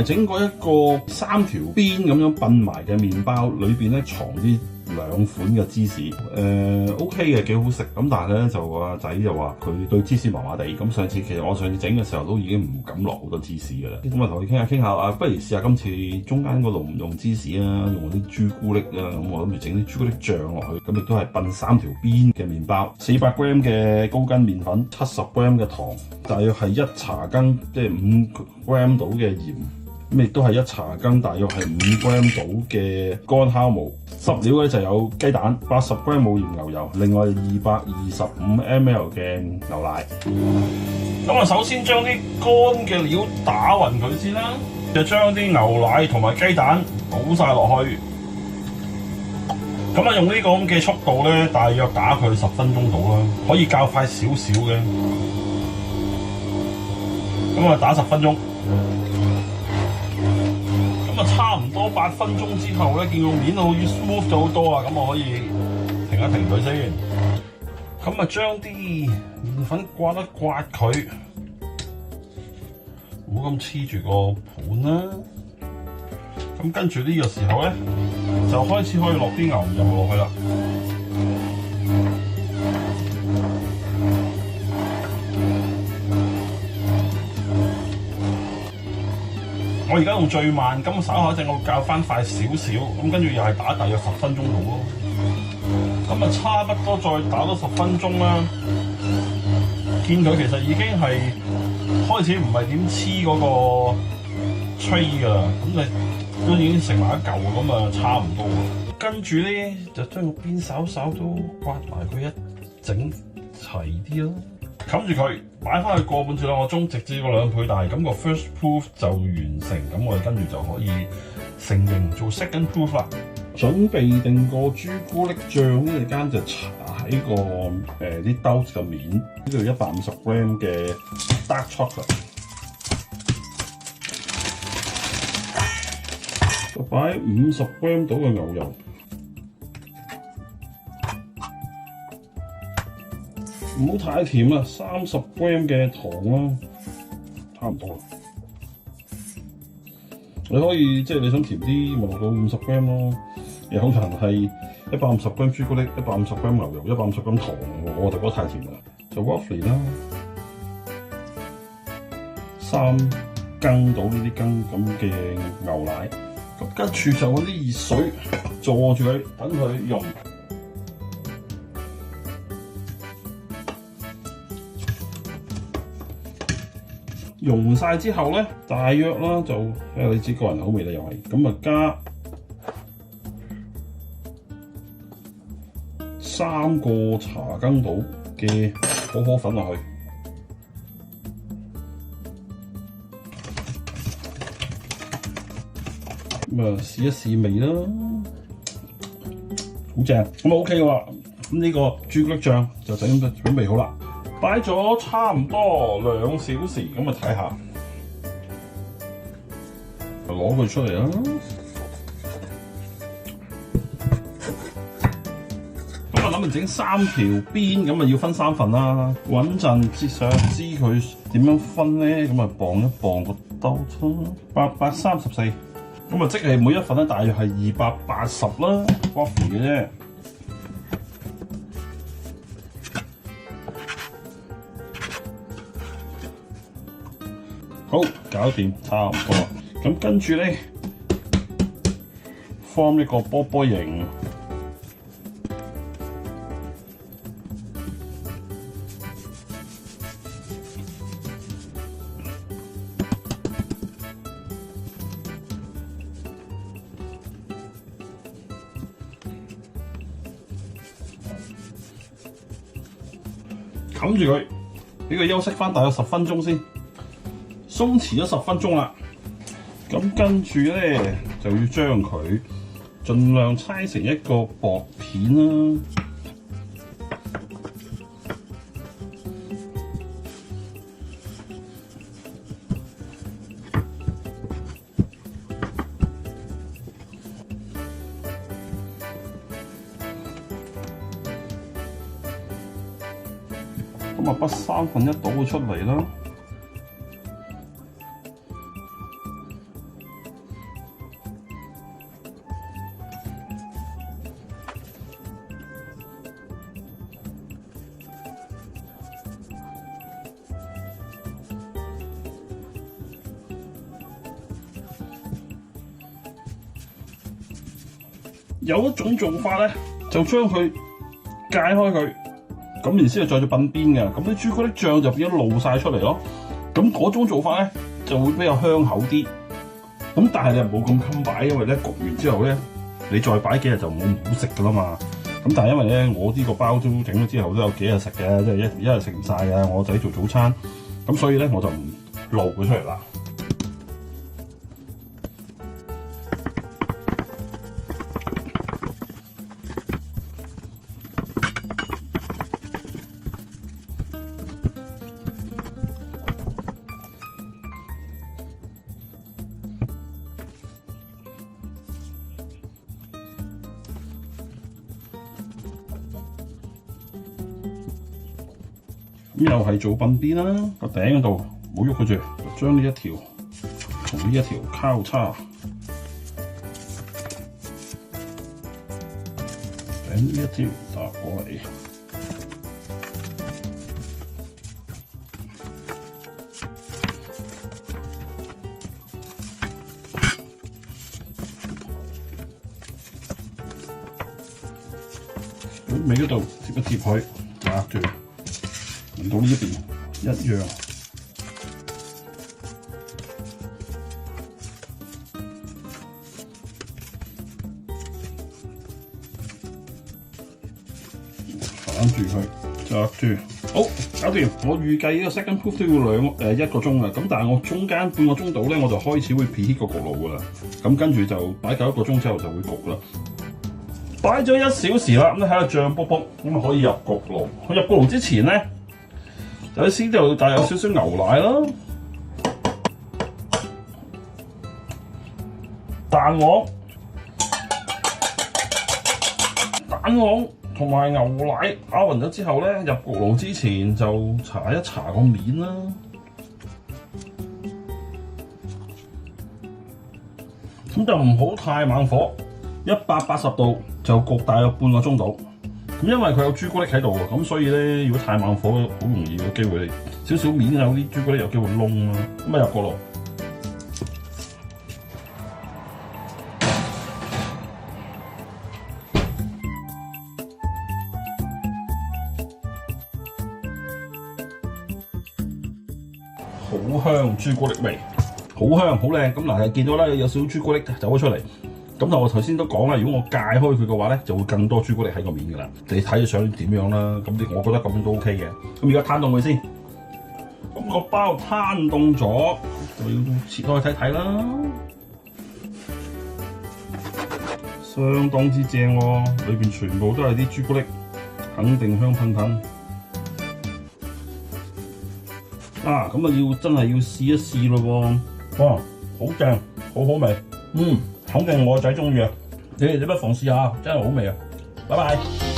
埋整過一個3條邊咁樣笨埋嘅麵包，裏邊咧藏啲2款嘅芝士，OK 嘅，幾好食。咁但係咧就阿仔就話佢對芝士麻麻地。咁上次其實我上次整嘅時候都已經唔敢落好多芝士㗎啦。咁啊同佢傾下啊，不如試下今次中間嗰度唔用芝士啊，用啲朱古力啊。咁我諗住整啲朱古力醬落去，咁亦都係笨3條邊嘅麵包，400 gram 嘅高筋麵粉，70 gram 嘅糖，大約係1茶羹，即係5 gram 到嘅鹽。咁亦都係1茶羹，大約係5 gram 到嘅乾酵母。濕料咧就有雞蛋，80 gram 冇鹽牛油，另外225 ml 嘅牛奶。咁啊，首先將啲乾嘅料打勻佢先啦，就將啲牛奶同埋雞蛋倒晒落去。咁啊，用呢個咁嘅速度咧，大約打佢10分鐘到啦，可以較快少少嘅。咁啊，打10分鐘。差唔多8分鐘之後咧，見個面好似 smooth 咗好多啊，咁我可以停一停佢先。咁啊，將啲麵粉刮一刮佢，唔好咁黐住個盤啦。咁跟住呢個時候咧，就開始可以落啲牛油落去啦。我而家用最慢，咁稍後一陣我會較翻快少少，咁跟住又係打大約10分鐘到咯。咁啊，差不多再打多10分鐘啦。見佢其實已經係開始唔係點黐嗰個 tray 㗎啦，咁你都已經成埋一嚿，咁啊差唔多。跟住咧就將個邊稍稍都刮埋佢一整齊啲咯。冚住佢，擺翻去個半至2個鐘，直至個2倍大，咁個 first proof 就完成。咁我哋跟住就可以成型做 second proof 啦。準備定個朱古力醬呢，間就搽喺個啲兜嘅面。呢度150 gram 嘅 dark chocolate， 就擺50 gram 到嘅牛油。唔好太甜啦，30 gram 嘅糖啦，差唔多啦。你可以即係你想甜啲，咪落到50 gram 咯。有可能係150 gram 朱古力，150 gram 牛油，150 gram 糖。我就覺得太甜啦，就 waffle 啦，3羹到呢啲羹咁嘅牛奶。咁跟住就揾啲熱水坐住佢，等佢溶。溶晒之後咧，大約啦就睇下你自己個人口味啦，又係咁啊，加3個茶羹到嘅可可粉落去，咁啊試一試味啦，好正，咁啊 OK 嘅話，咁呢個朱古力醬就準備好啦。擺咗差唔多2小時，咁啊睇下，就攞佢出嚟啦。咁啊諗住整3條邊，咁啊要分3份啦。穩陣想知佢點樣分咧，咁啊磅一磅個兜出834，咁啊即係每一份咧大約係280啦，waffle 嘅啫。好，搞掂，差唔多啦。咁跟住咧 ，form 一個波波形。冚住佢，俾佢休息翻大約10分鐘先。鬆弛咗10分鐘啦，咁跟住咧就要將佢盡量搓成一個薄片啦。咁啊，筆1/3倒佢出嚟啦。有一種做法咧，就將佢解開佢，咁然之後再做鬢邊嘅，咁啲朱古力醬就變咗露晒出嚟咯。咁嗰種做法咧就會比較香口啲。咁但係你又冇咁襟擺，因為咧焗完之後咧，你再擺幾日就冇好食噶啦嘛。咁但係因為咧我呢個包都整咗之後都有幾日食嘅，即係一日食唔晒嘅。我仔做早餐，咁所以咧我就唔露佢出嚟啦。咁又係做鬢邊啦，個頂嗰度冇喐佢住，將呢一條同呢一條交叉，頂呢一條搭過嚟，尾嗰度貼一貼佢，夾住。輪到呢一邊一樣，反住佢，紮住，好搞掂。我預計呢個 second proof 都要1個鐘啊，咁但係我中間半個鐘度咧，我就開始會 preheat 個焗爐噶啦。咁跟住就擺夠1個鐘之後就會焗啦。擺咗1小時啦，咁你睇下醬卜卜，咁啊可以入焗爐。佢入焗爐之前咧。首先就帶有少少牛奶啦，蛋黃同埋牛奶打勻咗之後咧，入焗爐之前就搽一搽個面啦。咁就唔好太猛火，180度就焗大約半個鐘度。咁因為佢有朱古力喺度，咁所以咧，如果太猛火，好容易有機會少少面有啲朱古力有機會燶啦。咁啊入焗爐，好香朱古力味，好香好靚。咁嗱，見到啦，有少少朱古力走咗出嚟。咁但我頭先都講啦，如果我解開佢嘅話咧，就會更多朱古力喺個面㗎啦。你睇想點樣啦？咁我覺得咁樣都 OK 嘅。咁而家攤凍佢先。咁個包攤凍咗，就要切開睇睇啦。相當之正喎，裏邊全部都係啲朱古力，肯定香噴噴。啊，咁啊真係要試一試咯喎！哇，好正，好好味，肯定我仔中意啊！你哋不妨試下，真係好味啊！拜拜。